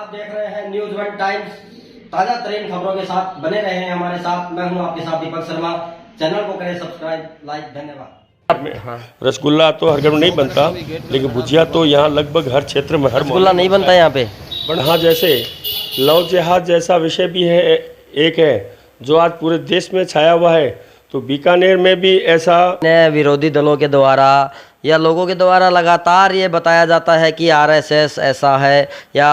आप देख रहे हैं न्यूज वन टाइम्स। ताजा तरीन खबरों के साथ बने रहे हैं हमारे साथ। मैं हूं आपके साथ दीपक शर्मा। चैनल को करें सब्सक्राइब, लाइक। धन्यवाद। रसगुल्ला तो हर घर में नहीं बनता, लेकिन भुजिया तो यहाँ लगभग हर क्षेत्र में, हर रसगुल्ला नहीं बनता यहाँ पे। हाँ, जैसे लव जिहाद जैसा विषय भी है, एक है जो आज पूरे देश में छाया हुआ है। तो बीकानेर में भी ऐसा विरोधी दलों के द्वारा या लोगों के द्वारा लगातार ये बताया जाता है कि आरएसएस ऐसा है, या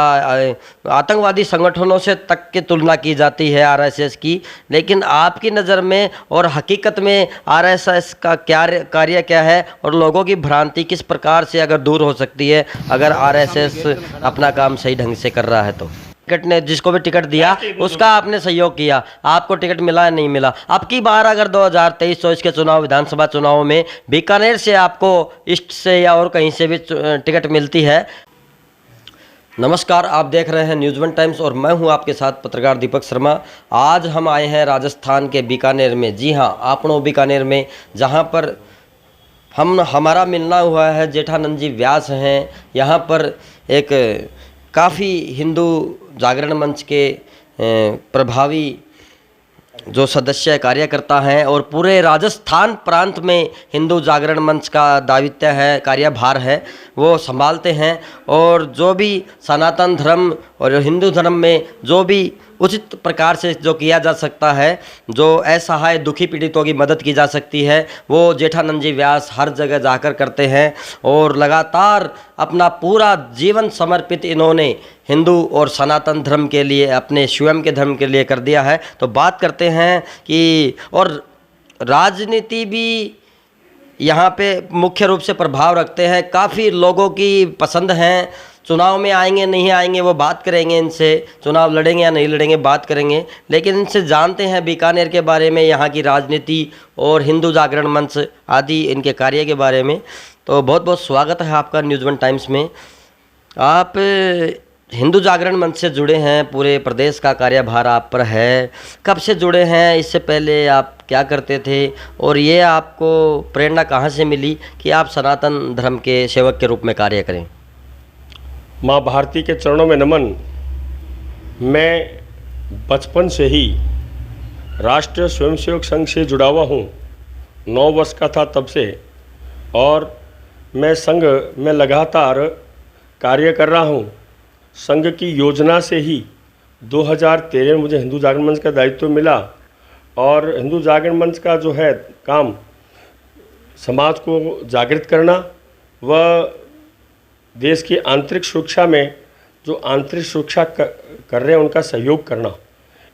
आतंकवादी संगठनों से तक की तुलना की जाती है आरएसएस की। लेकिन आपकी नज़र में और हकीकत में आरएसएस का क्या कार्य क्या है, और लोगों की भ्रांति किस प्रकार से अगर दूर हो सकती है अगर आरएसएस अपना काम सही ढंग से कर रहा है? तो टिकट ने जिसको भी टिकट दिया उसका आपने सहयोग किया, आपको टिकट मिला या नहीं मिला? अब की बार अगर 2023-24 के चुनाव, विधानसभा चुनाव में बीकानेर से आपको ईस्ट से या और कहीं से भी टिकट मिलती है। नमस्कार, आप देख रहे हैं न्यूज़ वन टाइम्स और मैं हूं आपके साथ पत्रकार दीपक शर्मा। आज हम आए हैं राजस्थान के बीकानेर में। जी हाँ, आपनो बीकानेर में, जहां पर हमारा मिलना हुआ है। जेठानंद जी व्यास हैं यहाँ पर, एक काफ़ी हिंदू जागरण मंच के प्रभावी जो सदस्य कार्यकर्ता हैं, और पूरे राजस्थान प्रांत में हिंदू जागरण मंच का दायित्व है, कार्यभार है, वो संभालते हैं। और जो भी सनातन धर्म और हिंदू धर्म में जो भी उचित प्रकार से जो किया जा सकता है, जो असहाय दुखी पीड़ितों की मदद की जा सकती है, वो जेठानंद जी व्यास हर जगह जाकर करते हैं। और लगातार अपना पूरा जीवन समर्पित इन्होंने हिंदू और सनातन धर्म के लिए, अपने स्वयं के धर्म के लिए कर दिया है। तो बात करते हैं कि, और राजनीति भी यहाँ पे मुख्य रूप से प्रभाव रखते हैं, काफ़ी लोगों की पसंद हैं। चुनाव में आएंगे नहीं आएंगे वो बात करेंगे, इनसे चुनाव लड़ेंगे या नहीं लड़ेंगे बात करेंगे, लेकिन इनसे जानते हैं बीकानेर के बारे में, यहाँ की राजनीति और हिंदू जागरण मंच आदि इनके कार्य के बारे में। तो बहुत बहुत स्वागत है आपका न्यूज़ वन टाइम्स में। आप हिंदू जागरण मंच से जुड़े हैं, पूरे प्रदेश का कार्यभार आप पर है। कब से जुड़े हैं, इससे पहले आप क्या करते थे, और ये आपको प्रेरणा कहाँ से मिली कि आप सनातन धर्म के सेवक के रूप में कार्य करें? माँ भारती के चरणों में नमन। मैं बचपन से ही राष्ट्रीय स्वयंसेवक संघ से जुड़ा हुआ हूँ। 9 वर्ष का था तब से, और मैं संघ में लगातार कार्य कर रहा हूँ। संघ की योजना से ही 2013 में मुझे हिंदू जागरण मंच का दायित्व मिला, और हिंदू जागरण मंच का जो है काम समाज को जागृत करना व देश की आंतरिक सुरक्षा में जो आंतरिक सुरक्षा कर रहे हैं उनका सहयोग करना।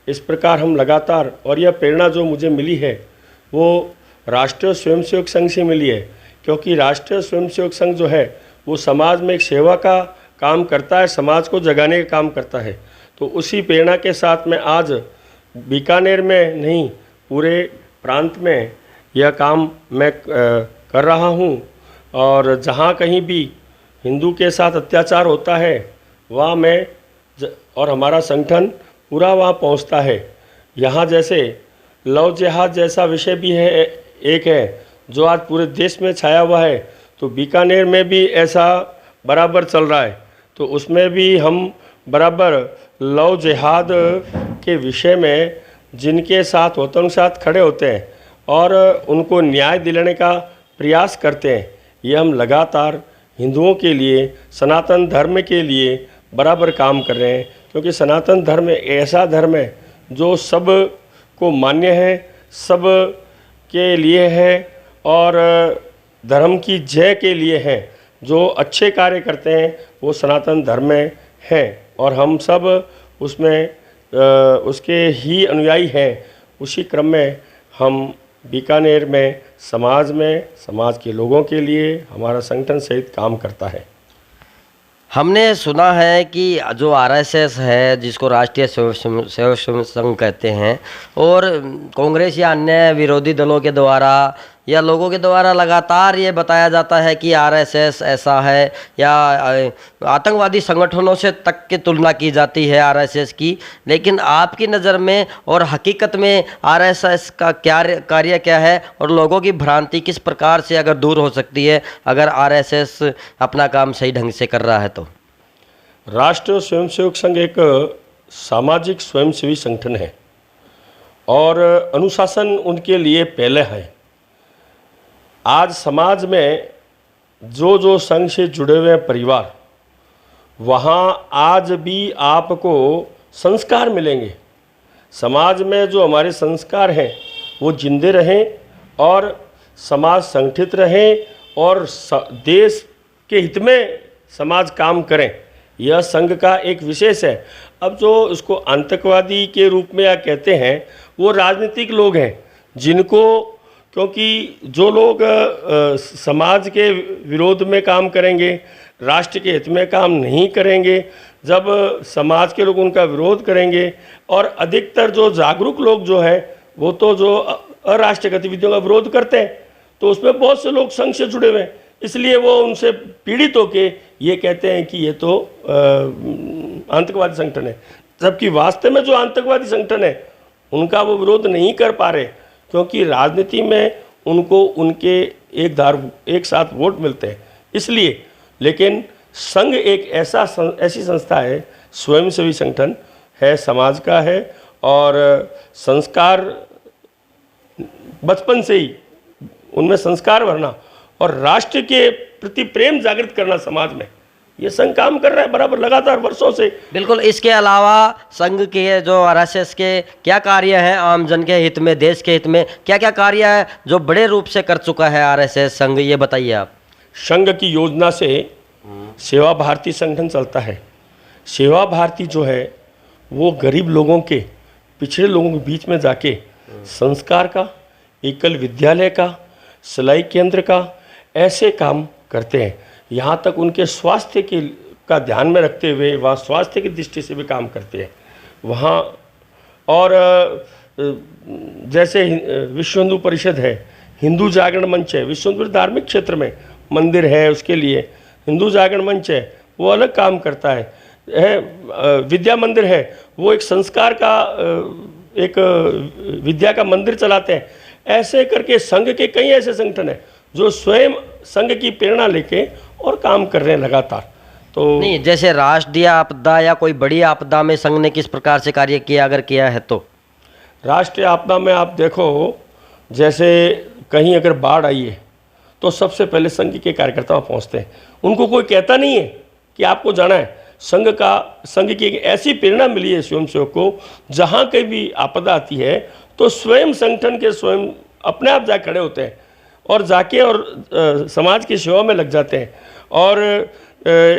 इस प्रकार हम लगातार, और यह प्रेरणा जो मुझे मिली है वो राष्ट्रीय स्वयंसेवक संघ से मिली है, क्योंकि राष्ट्रीय स्वयंसेवक संघ जो है वो समाज में एक सेवा का काम करता है, समाज को जगाने का काम करता है। तो उसी प्रेरणा के साथ मैं आज बीकानेर में नहीं, पूरे प्रांत में यह काम मैं कर रहा हूँ। और जहाँ कहीं भी हिंदू के साथ अत्याचार होता है वहाँ मैं और हमारा संगठन पूरा वहाँ पहुँचता है। यहाँ जैसे लव जिहाद जैसा विषय भी है, एक है जो आज पूरे देश में छाया हुआ है। तो बीकानेर में भी ऐसा बराबर चल रहा है। तो उसमें भी हम बराबर लव जिहाद के विषय में जिनके साथ होते हैं उनके साथ खड़े होते हैं और उनको न्याय दिलाने का प्रयास करते हैं। ये हम लगातार हिंदुओं के लिए, सनातन धर्म के लिए बराबर काम कर रहे हैं, क्योंकि सनातन धर्म ऐसा धर्म है जो सब को मान्य है, सब के लिए है, और धर्म की जय के लिए है। जो अच्छे कार्य करते हैं वो सनातन धर्म में हैं, और हम सब उसमें उसके ही अनुयायी हैं। उसी क्रम में हम बीकानेर में समाज के लोगों के लिए हमारा संगठन सहित काम करता है। हमने सुना है कि जो आरएसएस है, जिसको राष्ट्रीय स्वयंसेवक संघ कहते हैं, और कांग्रेस या अन्य विरोधी दलों के द्वारा या लोगों के द्वारा लगातार ये बताया जाता है कि आरएसएस ऐसा है, या आतंकवादी संगठनों से तक की तुलना की जाती है आरएसएस की। लेकिन आपकी नज़र में और हकीकत में आरएसएस का क्या कार्य क्या है, और लोगों की भ्रांति किस प्रकार से अगर दूर हो सकती है अगर आरएसएस अपना काम सही ढंग से कर रहा है? तो राष्ट्रीय स्वयंसेवक संघ एक सामाजिक स्वयंसेवी संगठन है और अनुशासन उनके लिए पहले है। आज समाज में जो जो संघ से जुड़े हुए परिवार, वहाँ आज भी आपको संस्कार मिलेंगे। समाज में जो हमारे संस्कार हैं वो जिंदे रहें और समाज संगठित रहे और देश के हित में समाज काम करें, यह संघ का एक विशेष है। अब जो इसको आतंकवादी के रूप में या कहते हैं, वो राजनीतिक लोग हैं जिनको, क्योंकि जो लोग समाज के विरोध में काम करेंगे, राष्ट्र के हित में काम नहीं करेंगे, जब समाज के लोग उनका विरोध करेंगे, और अधिकतर जो जागरूक लोग जो हैं वो तो जो अराष्ट्रीय गतिविधियों का विरोध करते हैं, तो उसमें बहुत से लोग संघ से जुड़े हुए हैं, इसलिए वो उनसे पीड़ित होके ये कहते हैं कि ये तो आतंकवादी संगठन है। जबकि वास्तव में जो आतंकवादी संगठन है उनका वो विरोध नहीं कर पा रहे, क्योंकि राजनीति में उनको उनके एक साथ वोट मिलते हैं, इसलिए। लेकिन संघ एक ऐसी संस्था है, स्वयंसेवी संगठन है, समाज का है, और संस्कार बचपन से ही उनमें संस्कार भरना और राष्ट्र के प्रति प्रेम जागृत करना समाज में, ये संघ काम कर रहा है बराबर लगातार वर्षों से। बिल्कुल। इसके अलावा संघ के जो आरएसएस के क्या कार्य हैं आम जन के हित में, देश के हित में, क्या क्या कार्य है जो बड़े रूप से कर चुका है आरएसएस संघ, ये बताइए आप। संघ की योजना से सेवा भारती संगठन चलता है। सेवा भारती जो है वो गरीब लोगों के, पिछड़े लोगों के बीच में जाके संस्कार का, एकल विद्यालय का, सिलाई केंद्र का, ऐसे काम करते हैं। यहाँ तक उनके स्वास्थ्य का ध्यान में रखते हुए वहाँ स्वास्थ्य की दृष्टि से भी काम करते हैं वहाँ। और जैसे विश्व हिंदू परिषद है, हिंदू जागरण मंच है, विश्व हिंदू धार्मिक क्षेत्र में मंदिर है, उसके लिए हिंदू जागरण मंच है, वो अलग काम करता है। विद्या मंदिर है, वो एक संस्कार का, एक विद्या का मंदिर चलाते हैं। ऐसे करके संघ के कई ऐसे संगठन हैं जो स्वयं संघ की प्रेरणा लेके और काम कर रहे हैं लगातार। तो नहीं, जैसे राष्ट्रीय आपदा या कोई बड़ी आपदा में संघ ने किस प्रकार से कार्य किया, अगर किया है तो? राष्ट्रीय आपदा में आप देखो, जैसे कहीं अगर बाढ़ आई है तो सबसे पहले संघ के कार्यकर्ता पहुंचते हैं, उनको कोई कहता नहीं है कि आपको जाना है। संघ की एक ऐसी प्रेरणा मिली है स्वयंसेवक को, जहाँ कहीं भी आपदा आती है तो स्वयं संगठन के स्वयं अपने आप जा खड़े होते हैं और जाके और समाज की सेवा में लग जाते हैं। और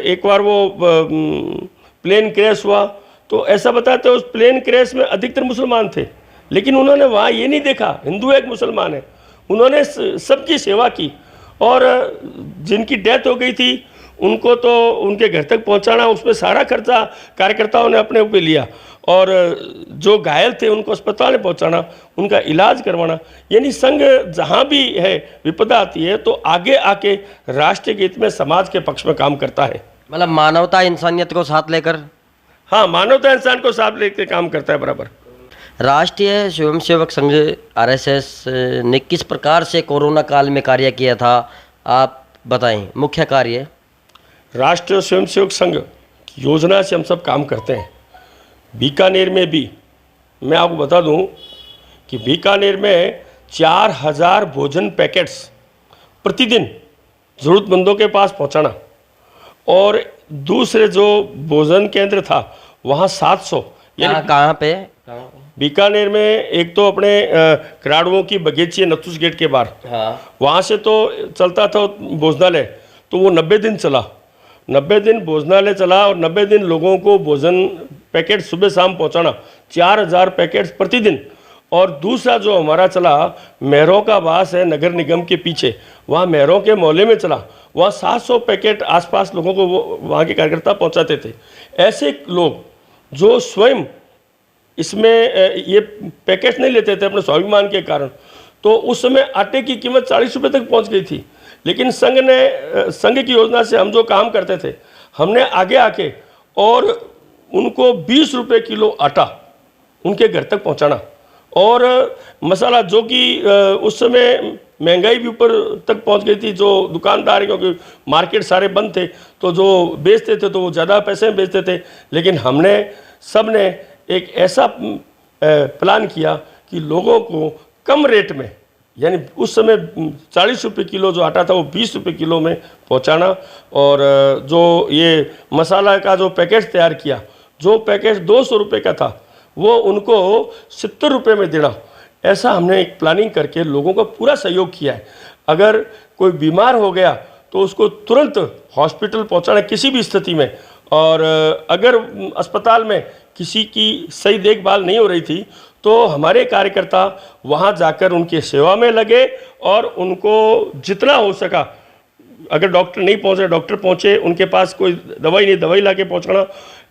एक बार वो प्लेन क्रैश हुआ तो ऐसा बताते हैं, उस प्लेन क्रैश में अधिकतर मुसलमान थे, लेकिन उन्होंने वहाँ ये नहीं देखा हिंदू एक मुसलमान है, उन्होंने सबकी सेवा की। और जिनकी डेथ हो गई थी उनको तो उनके घर तक पहुंचाना, उसमें सारा खर्चा कार्यकर्ताओं ने अपने ऊपर लिया, और जो घायल थे उनको अस्पताल में पहुंचाना, उनका इलाज करवाना। यानी संघ जहां भी है विपदा आती है तो आगे आके राष्ट्र के हित में, समाज के पक्ष में काम करता है। मतलब मानवता इंसानियत को साथ लेकर। हाँ, मानवता इंसान को साथ लेकर काम करता है बराबर। राष्ट्रीय स्वयंसेवक संघ आरएसएस ने किस प्रकार से कोरोना काल में कार्य किया था, आप बताएं मुख्य कार्य। राष्ट्रीय स्वयंसेवक संघ की योजना से हम सब काम करते हैं। बीकानेर में भी मैं आपको बता दूं कि बीकानेर में 4000 भोजन पैकेट्स प्रतिदिन ज़रूरतमंदों के पास पहुंचाना, और दूसरे जो भोजन केंद्र था वहाँ 700। कहाँ पे? बीकानेर में एक तो अपने कराड़ुओं की बगीची है नथुस गेट के बाहर, हाँ, वहाँ से तो चलता था भोजनालय, तो वो 90 दिन चला। 90 दिन भोजनालय चला और 90 दिन लोगों को भोजन पैकेट सुबह शाम पहुंचाना, 4000 पैकेट्स प्रतिदिन। और दूसरा जो हमारा चला, मेहरों का वास है नगर निगम के पीछे, वहाँ मेहरों के मोहल्ले में चला, वहाँ 700 पैकेट आसपास लोगों को वहाँ के कार्यकर्ता पहुँचाते थे। ऐसे लोग जो स्वयं इसमें ये पैकेट नहीं लेते थे अपने स्वाभिमान के कारण, तो उस समय आटे की कीमत 40 रुपये तक पहुँच गई थी। लेकिन संघ की योजना से हम जो काम करते थे, हमने आगे आके और उनको 20 रुपये किलो आटा उनके घर तक पहुंचाना, और मसाला जो कि उस समय महंगाई भी ऊपर तक पहुंच गई थी, जो दुकानदार, क्योंकि मार्केट सारे बंद थे, तो जो बेचते थे तो वो ज़्यादा पैसे में बेचते थे। लेकिन हमने सब ने एक ऐसा प्लान किया कि लोगों को कम रेट में, यानी उस समय 40 रुपये किलो जो आटा था वो 20 रुपये किलो में पहुंचाना, और जो ये मसाला का जो पैकेट तैयार किया, जो पैकेट 200 रुपये का था वो उनको 70 रुपये में देना। ऐसा हमने एक प्लानिंग करके लोगों का पूरा सहयोग किया है। अगर कोई बीमार हो गया तो उसको तुरंत हॉस्पिटल पहुंचाना किसी भी स्थिति में, और अगर अस्पताल में किसी की सही देखभाल नहीं हो रही थी तो हमारे कार्यकर्ता वहां जाकर उनकी सेवा में लगे और उनको जितना हो सका, अगर डॉक्टर नहीं पहुंचे डॉक्टर पहुंचे, उनके पास कोई दवाई नहीं दवाई ला के पहुँचाना,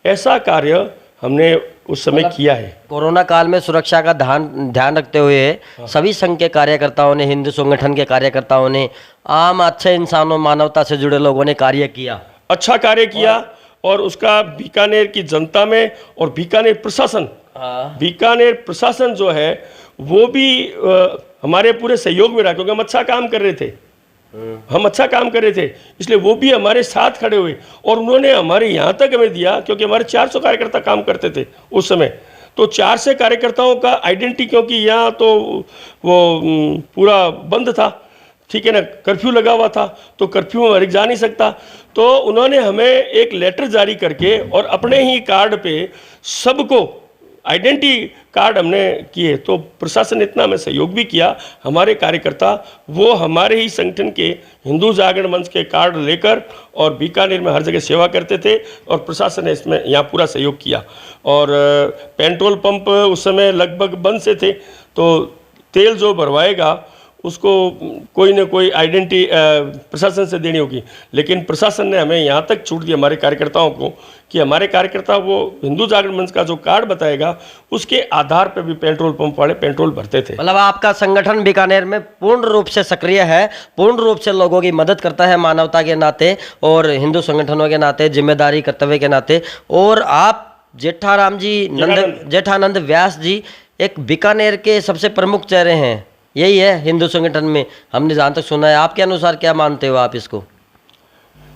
ऐसा कार्य हमने उस समय किया है। कोरोना काल में सुरक्षा का ध्यान रखते हुए सभी संघ के कार्यकर्ताओं ने, हिंदू संगठन के कार्यकर्ताओं ने, आम अच्छे इंसानों, मानवता से जुड़े लोगों ने कार्य किया, अच्छा कार्य किया। और उसका बीकानेर की जनता में और बीकानेर प्रशासन जो है वो भी हमारे पूरे सहयोग में रहा, क्योंकि हम अच्छा काम कर रहे थे, इसलिए वो भी हमारे साथ खड़े हुए और उन्होंने हमारे यहाँ तक हमें दिया, क्योंकि हमारे 400 कार्यकर्ता काम करते थे उस समय, तो 400 कार्यकर्ताओं का आइडेंटिटी, क्योंकि यहाँ तो वो पूरा बंद था, ठीक है ना, कर्फ्यू लगा हुआ था, तो कर्फ्यू में हर एक जा नहीं सकता, तो उन्होंने हमें एक लेटर जारी करके और अपने ही कार्ड पे सबको आइडेंटिटी कार्ड हमने किए। तो प्रशासन ने इतना हमें सहयोग भी किया, हमारे कार्यकर्ता वो हमारे ही संगठन के हिंदू जागरण मंच के कार्ड लेकर और बीकानेर में हर जगह सेवा करते थे, और प्रशासन ने इसमें यहाँ पूरा सहयोग किया। और पेट्रोल पंप उस समय लगभग बंद से थे, तो तेल जो भरवाएगा उसको कोई ना कोई आइडेंटिटी प्रशासन से देनी होगी, लेकिन प्रशासन ने हमें यहाँ तक छूट दी हमारे कार्यकर्ताओं को कि हमारे कार्यकर्ता वो हिंदू जागरण मंच का जो कार्ड बताएगा उसके आधार पर भी पेट्रोल पंप वाले पेट्रोल भरते थे। मतलब आपका संगठन बीकानेर में पूर्ण रूप से सक्रिय है, पूर्ण रूप से लोगों की मदद करता है, मानवता के नाते और हिंदू संगठनों के नाते, जिम्मेदारी कर्तव्य के नाते। और आप जेठानंद व्यास जी एक बीकानेर के सबसे प्रमुख चेहरे हैं, यही है हिंदू संगठन में, हमने जहाँ तक सुना है। आपके अनुसार क्या मानते हो आप इसको?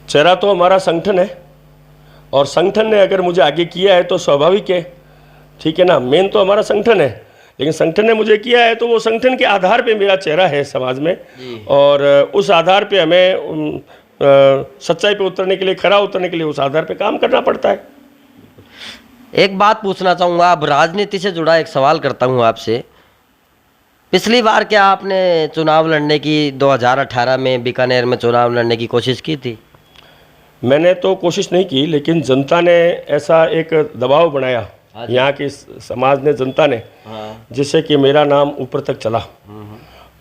चेहरा तो हमारा संगठन है, और संगठन ने अगर मुझे आगे किया है तो स्वाभाविक है, ठीक है ना, मेन तो हमारा संगठन है, लेकिन संगठन ने मुझे किया है तो वो संगठन के आधार पे मेरा चेहरा है समाज में, और उस आधार पे हमें सच्चाई पे उतरने के लिए, खरा उतरने के लिए उस आधार पे काम करना पड़ता है। एक बात पूछना चाहूँगा, अब राजनीति से जुड़ा एक सवाल करता हूँ आपसे। पिछली बार क्या आपने चुनाव लड़ने की 2018 में बीकानेर में चुनाव लड़ने की कोशिश की थी? मैंने तो कोशिश नहीं की, लेकिन जनता ने ऐसा एक दबाव बनाया, यहाँ की समाज ने, जनता ने, जिससे कि मेरा नाम ऊपर तक चला।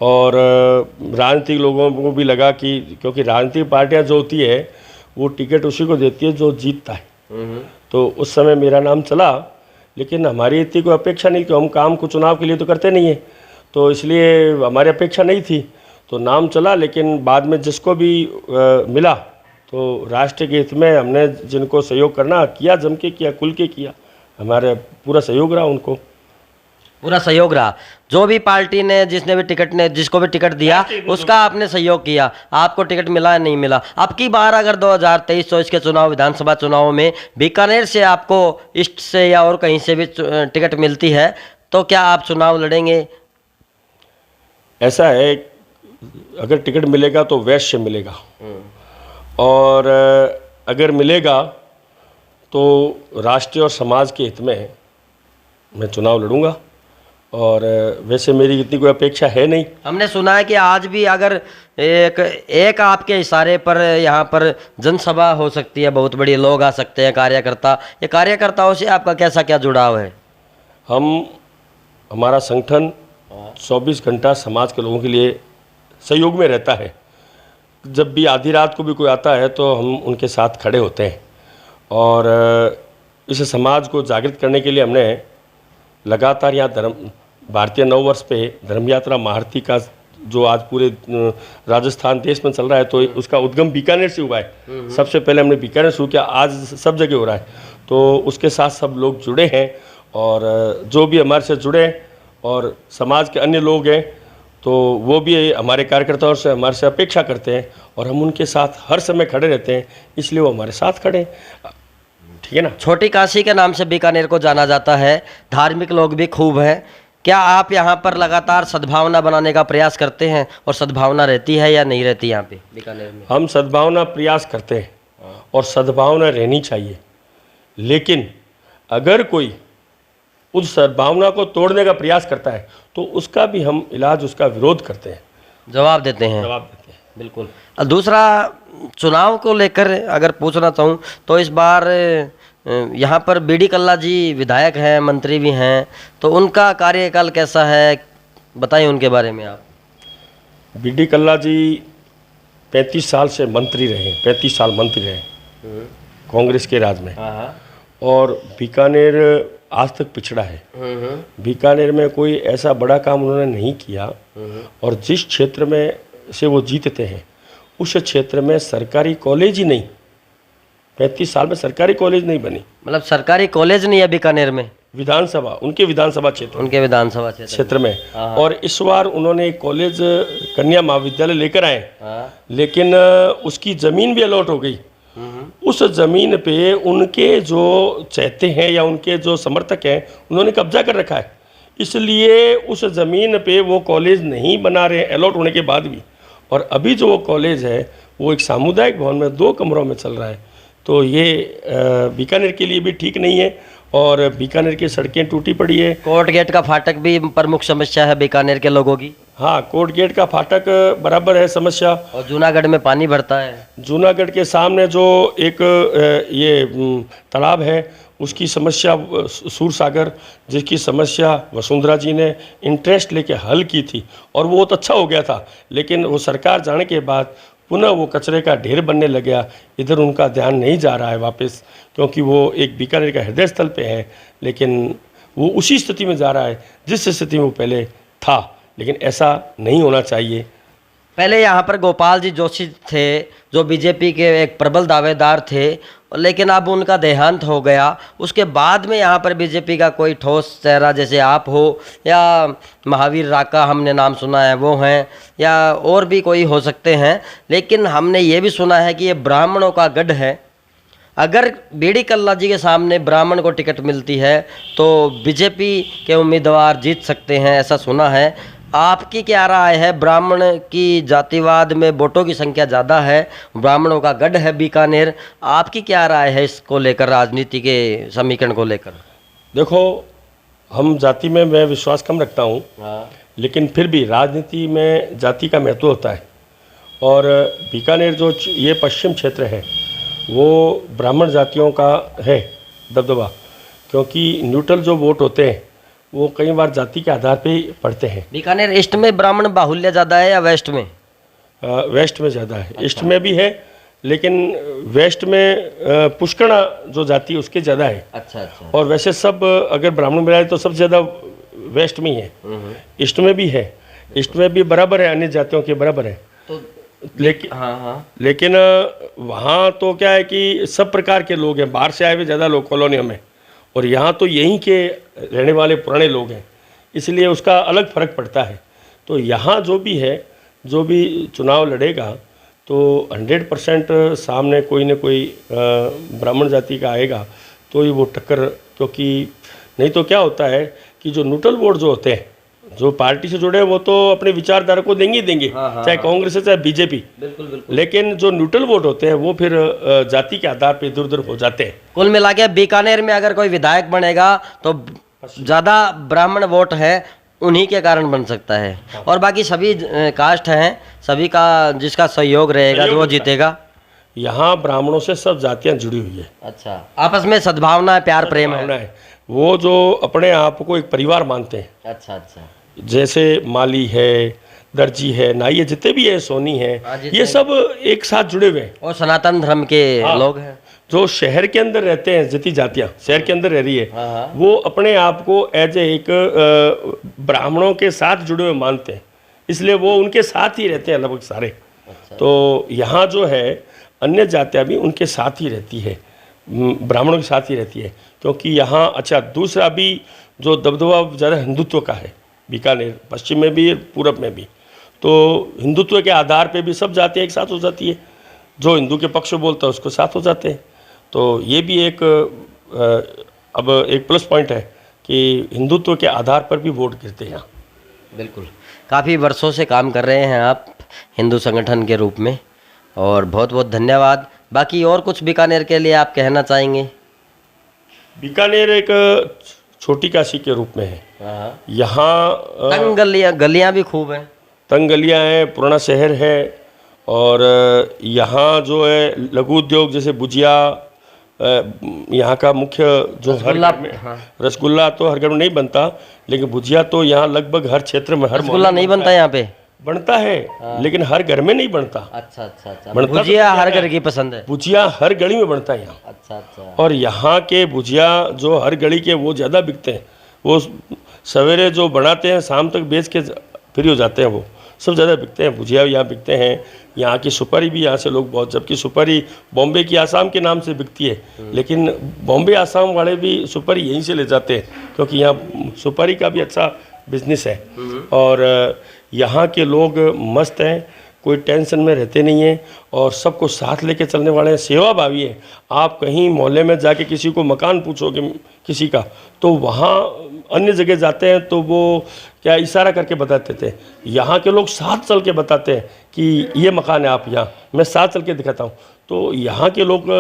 और राजनीतिक लोगों को भी लगा कि क्योंकि राजनीतिक पार्टियाँ जो होती है वो टिकट उसी को देती है जो जीतता है, तो उस समय मेरा नाम चला, लेकिन हमारी इतनी कोई अपेक्षा नहीं, कि हम काम को चुनाव के लिए तो करते नहीं है, तो इसलिए हमारी अपेक्षा नहीं थी, तो नाम चला। लेकिन बाद में जिसको भी मिला तो राष्ट्र के हित में हमने जिनको सहयोग करना किया, जम के किया, खुल के किया, हमारे पूरा सहयोग रहा, उनको पूरा सहयोग रहा। जो भी पार्टी ने, जिसको भी टिकट दिया उसका आपने सहयोग किया। आपको टिकट मिला या नहीं मिला? अब की बार अगर 2023-24 के चुनाव, विधानसभा चुनाव में बीकानेर से आपको ईस्ट से या और कहीं से भी टिकट मिलती है तो क्या आप चुनाव लड़ेंगे? ऐसा है, अगर टिकट मिलेगा तो वेस्ट से मिलेगा, और अगर मिलेगा तो राष्ट्रीय और समाज के हित में मैं चुनाव लड़ूंगा, और वैसे मेरी इतनी कोई अपेक्षा है नहीं। हमने सुना है कि आज भी अगर एक आपके इशारे पर यहाँ पर जनसभा हो सकती है, बहुत बड़ी, लोग आ सकते हैं, कार्यकर्ता। ये कार्यकर्ताओं से आपका कैसा क्या जुड़ाव है? हमारा संगठन 24 घंटा समाज के लोगों के लिए सहयोग में रहता है। जब भी आधी रात को भी कोई आता है तो हम उनके साथ खड़े होते हैं, और इस समाज को जागृत करने के लिए हमने लगातार यहाँ भारतीय नव वर्ष पे धर्म यात्रा महाआरती का जो आज पूरे राजस्थान देश में चल रहा है, तो उसका उद्गम बीकानेर से हुआ है। सबसे पहले हमने बीकानेर शुरू किया, आज सब जगह हो रहा है, तो उसके साथ सब लोग जुड़े हैं, और जो भी हमारे से जुड़े और समाज के अन्य लोग हैं तो वो भी हमारे कार्यकर्ताओं से हमारे से अपेक्षा करते हैं और हम उनके साथ हर समय खड़े रहते हैं, इसलिए वो हमारे साथ खड़े हैं। ठीक है ना। छोटी काशी के नाम से बीकानेर को जाना जाता है, धार्मिक लोग भी खूब हैं। क्या आप यहाँ पर लगातार सद्भावना बनाने का प्रयास करते हैं और सद्भावना रहती है या नहीं रहती यहाँ पे बीकानेर में? हम सद्भावना प्रयास करते हैं और सद्भावना रहनी चाहिए, लेकिन अगर कोई उस सद्भावना को तोड़ने का प्रयास करता है तो उसका भी हम इलाज, उसका विरोध करते हैं, जवाब देते हैं। जवाब देते हैं। बिल्कुल। दूसरा, चुनाव को लेकर अगर पूछना चाहूँ तो इस बार यहाँ पर बीडी कल्ला जी विधायक हैं, मंत्री भी हैं, तो उनका कार्यकाल कैसा है, बताइए उनके बारे में आप। बीडी कल्ला जी 35 साल से मंत्री रहे, 35 साल मंत्री रहे कांग्रेस के राज में, और बीकानेर आज तक पिछड़ा है। बीकानेर में कोई ऐसा बड़ा काम उन्होंने नहीं किया, और जिस क्षेत्र में से वो जीतते हैं उस क्षेत्र में सरकारी कॉलेज ही नहीं, 35 साल में सरकारी कॉलेज नहीं बनी। मतलब सरकारी कॉलेज नहीं है बीकानेर में? विधानसभा, उनके विधानसभा क्षेत्र, उनके विधानसभा क्षेत्र में। और इस बार उन्होंने एक कॉलेज कन्या महाविद्यालय लेकर आए, लेकिन उसकी ज़मीन भी अलॉट हो गई। उस ज़मीन पे उनके जो चाहते हैं या उनके जो समर्थक हैं उन्होंने कब्जा कर रखा है, इसलिए उस ज़मीन पे वो कॉलेज नहीं बना रहे अलॉट होने के बाद भी। और अभी जो वो कॉलेज है वो एक सामुदायिक भवन में 2 कमरों में चल रहा है, तो ये बीकानेर के लिए भी ठीक नहीं है। और बीकानेर की सड़कें टूटी पड़ी है। कोर्ट गेट का फाटक भी प्रमुख समस्या है बीकानेर के लोगों की। हाँ, कोर्ट गेट का फाटक बराबर है समस्या। और जूनागढ़ में पानी भरता है। जूनागढ़ के सामने जो एक ये तालाब है उसकी समस्या, सूरसागर, जिसकी समस्या वसुंधरा जी ने इंटरेस्ट लेके हल की थी और वो बहुत अच्छा हो गया था, लेकिन वो सरकार जाने के बाद पुनः वो कचरे का ढेर बनने लग गया। इधर उनका ध्यान नहीं जा रहा है वापस, क्योंकि वो एक बीकानेर का हृदय स्थल पे है, लेकिन वो उसी स्थिति में जा रहा है जिस स्थिति में वो पहले था, लेकिन ऐसा नहीं होना चाहिए। पहले यहाँ पर गोपाल जी जोशी थे जो बीजेपी के एक प्रबल दावेदार थे, लेकिन अब उनका देहांत हो गया। उसके बाद में यहाँ पर बीजेपी का कोई ठोस चेहरा, जैसे आप हो या महावीर राका हमने नाम सुना है वो हैं, या और भी कोई हो सकते हैं, लेकिन हमने ये भी सुना है कि ये ब्राह्मणों का गढ़ है। अगर बीडी कल्ला जी के सामने ब्राह्मण को टिकट मिलती है तो बीजेपी के उम्मीदवार जीत सकते हैं, ऐसा सुना है। आपकी क्या राय है? ब्राह्मण की जातिवाद में वोटों की संख्या ज़्यादा है, ब्राह्मणों का गढ़ है बीकानेर, आपकी क्या राय है इसको लेकर, राजनीति के समीकरण को लेकर? देखो, हम जाति में मैं विश्वास कम रखता हूँ, लेकिन फिर भी राजनीति में जाति का महत्व होता है। और बीकानेर जो ये पश्चिम क्षेत्र है वो ब्राह्मण जातियों का है दबदबा, क्योंकि न्यूट्रल जो वोट होते हैं वो कई बार जाति के आधार पे ही पड़ते हैं। बीकानेर ईस्ट में ब्राह्मण बाहुल्य ज़्यादा है या वेस्ट में? वेस्ट में ज़्यादा है। ईस्ट में भी है, लेकिन वेस्ट में पुष्करण जो जाति उसके ज़्यादा है। अच्छा। और वैसे सब अगर ब्राह्मण मिलाए तो सबसे ज़्यादा वेस्ट में ही है। ईस्ट में भी है, ईस्ट में भी बराबर है, अन्य जातियों के बराबर है। तो लेकिन लेकिन वहाँ तो क्या है कि सब प्रकार के लोग हैं, बाहर से आए हुए ज़्यादा लोग कॉलोनियों में, और यहाँ तो यहीं के रहने वाले पुराने लोग हैं, इसलिए उसका अलग फ़र्क पड़ता है। तो यहाँ जो भी है, जो भी चुनाव लड़ेगा तो 100% सामने कोई न कोई ब्राह्मण जाति का आएगा तो ही वो टक्कर, क्योंकि नहीं तो क्या होता है कि जो न्यूट्रल वोट जो होते हैं, जो पार्टी से जुड़े हैं वो तो अपने विचारधारा को देंगे ही देंगे, चाहे कांग्रेस है चाहे बीजेपी। बिल्कुल। लेकिन जो न्यूट्रल वोट होते हैं वो फिर जाति के आधार पर इधर उधर हो जाते हैं। कुल मिला के बीकानेर में अगर कोई विधायक बनेगा तो ज़्यादा ब्राह्मण वोट है, उन्हीं के कारण बन सकता है। और बाकी सभी कास्ट हैं, सभी का जिसका सहयोग रहेगा जो वो जीतेगा। यहाँ ब्राह्मणों से सब जातियाँ जुड़ी हुई है। अच्छा, आपस में सद्भावना है, प्यार प्रेम है। वो जो अपने आप को एक परिवार मानते हैं। अच्छा। जैसे माली है, दर्जी है, नाई है, जितने भी है, सोनी है, ये सब एक साथ जुड़े हुए हैं। और सनातन धर्म के लोग हैं। जो शहर के अंदर रहते हैं, जितनी जातियाँ शहर के अंदर रह रही है, वो अपने आप को एज एक ब्राह्मणों के साथ जुड़े हुए मानते हैं, इसलिए वो उनके साथ ही रहते हैं लगभग सारे। अच्छा। तो यहाँ जो है अन्य जातियाँ भी उनके साथ ही रहती है, ब्राह्मणों के साथ ही रहती है, क्योंकि यहाँ अच्छा दूसरा भी जो दबदबा ज़्यादा हिंदुत्व का है, बीकानेर पश्चिम में भी पूरब में भी। तो हिंदुत्व के आधार पे भी सब जातियाँ एक साथ हो जाती है, जो हिंदू के पक्ष में बोलता है उसको साथ हो जाते हैं। तो ये भी एक अब एक प्लस पॉइंट है कि हिंदुत्व के आधार पर भी वोट गिरते हैं यहाँ। बिल्कुल, काफ़ी वर्षों से काम कर रहे हैं आप हिंदू संगठन के रूप में, और बहुत बहुत धन्यवाद। बाकी और कुछ बीकानेर के लिए आप कहना चाहेंगे? बीकानेर एक छोटी काशी के रूप में है। यहाँ तंग गलियाँ भी खूब हैं। तंग गलियाँ हैं, पुराना शहर है, और यहाँ जो है लघु उद्योग जैसे भुजिया, यहाँ का मुख्य जो हर घर में रसगुल्ला तो हर घर में नहीं बनता, लेकिन भुजिया तो यहाँ लगभग हर क्षेत्र में, हर रसगुल्ला नहीं बनता यहाँ पे? बनता है लेकिन हर घर में नहीं बनता। अच्छा अच्छा अच्छा, बनता भुजिया हर घर की पसंद है। भुजिया हर गली में बनता है यहाँ। अच्छा अच्छा। और यहाँ के भुजिया जो हर गली के वो ज़्यादा बिकते हैं। वो सवेरे जो बनाते हैं शाम तक बेच के फ्री हो जाते हैं, वो सब ज़्यादा बिकते हैं। भुजिया यहाँ बिकते हैं। यहाँ की सुपारी भी यहाँ से लोग बहुत, जबकि सुपारी बॉम्बे की आसाम के नाम से बिकती है, लेकिन बॉम्बे आसाम वाले भी सुपारी यहीं से ले जाते हैं, क्योंकि यहाँ सुपारी का भी अच्छा बिजनेस है। और यहाँ के लोग मस्त हैं, कोई टेंशन में रहते नहीं हैं, और सबको साथ लेके चलने वाले हैं, सेवाभावी हैं। आप कहीं मोहल्ले में जाके किसी को मकान पूछोगे किसी का, तो वहाँ अन्य जगह जाते हैं तो वो क्या इशारा करके बताते थे, यहाँ के लोग साथ चल के बताते हैं कि ये मकान है, आप यहाँ, मैं साथ चल के दिखाता हूँ। तो यहाँ के लोग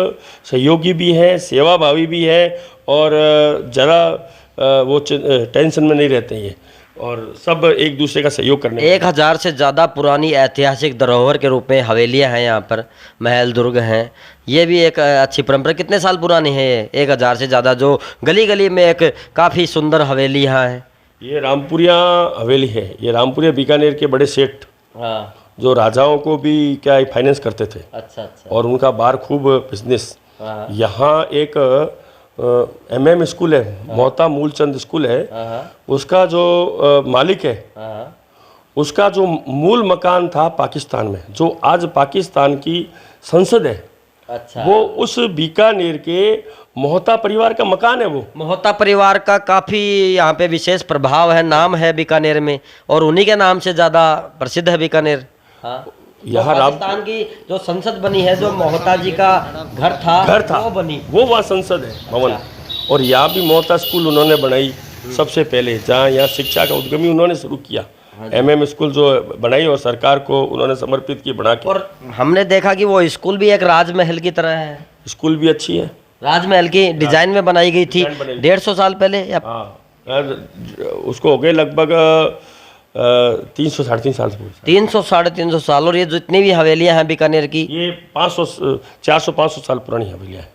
सहयोगी भी हैं, सेवाभावी भी हैं, और ज़रा वो टेंशन में नहीं रहते ये, और सब एक दूसरे का सहयोग करने। 1000 से ज़्यादा पुरानी ऐतिहासिक धरोहर के रूप में हवेलियां हैं यहाँ पर, महल दुर्ग हैं। ये भी एक अच्छी परंपरा। कितने साल पुरानी है ये? 1000 से ज़्यादा, जो गली गली में एक काफ़ी सुंदर हवेली यहाँ है। ये रामपुरिया हवेली है। ये रामपुरिया बीकानेर के बड़े सेठ, हाँ, जो राजाओं को भी क्या फाइनेंस करते थे। अच्छा अच्छा। और उनका बाहर खूब बिजनेस। यहाँ एक MM स्कूल है, मोहता मूलचंद स्कूल है, उसका जो मालिक है, उसका जो मूल मकान था पाकिस्तान में, जो आज पाकिस्तान की संसद है, अच्छा, वो उस बीकानेर के मोहता परिवार का मकान है। वो मोहता परिवार का काफ़ी यहाँ पे विशेष प्रभाव है, नाम है बीकानेर में, और उन्हीं के नाम से ज़्यादा प्रसिद्ध है बीकानेर। हाँ, यहाँ राजस्थान की जो संसद बनी है, जो मोहता जी का घर था वो बनी, वो वहाँ संसद है भवन। और यहाँ भी मोहता स्कूल उन्होंने बनाई सबसे पहले, जहाँ यहाँ शिक्षा का उद्गमी उन्होंने शुरू किया। MM स्कूल जो बनाई और सरकार को उन्होंने समर्पित की बना के। और हमने देखा कि वो स्कूल भी एक राजमहल की तरह है। स्कूल भी अच्छी है, राजमहल की डिजाइन में बनाई गई थी 150 साल पहले। हाँ, उसको हो गए लगभग 300 साढ़े 300 साल। 300 साढ़े 300 साल। और ये जितनी भी हवेलियां हैं बीकानेर की, ये 400-500 साल पुरानी हवेलियाँ हैं।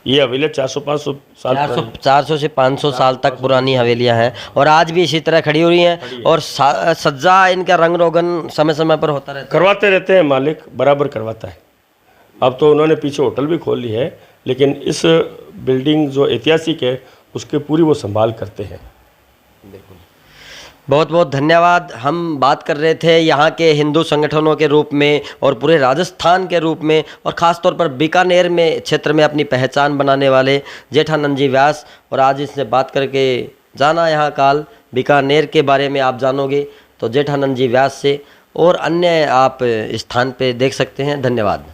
ये हवेलियाँ 400-500 साल 400 से 500 साल तक पुरानी हवेलियां हैं, और आज भी इसी तरह खड़ी हुई हैं। और सज्जा, इनका रंग रोगन समय समय पर होता रहता है। करवाते रहते हैं, मालिक बराबर करवाता है। अब तो उन्होंने पीछे होटल भी खोल ली है, लेकिन इस बिल्डिंग जो ऐतिहासिक है उसके पूरी वो संभाल करते हैं। बिल्कुल, बहुत बहुत धन्यवाद। हम बात कर रहे थे यहाँ के हिंदू संगठनों के रूप में और पूरे राजस्थान के रूप में, और ख़ास तौर पर बीकानेर में क्षेत्र में अपनी पहचान बनाने वाले जेठानंद जी व्यास। और आज इससे बात करके जाना यहाँ काल बीकानेर के बारे में आप जानोगे तो जेठानंद जी व्यास से, और अन्य आप स्थान पे देख सकते हैं। धन्यवाद।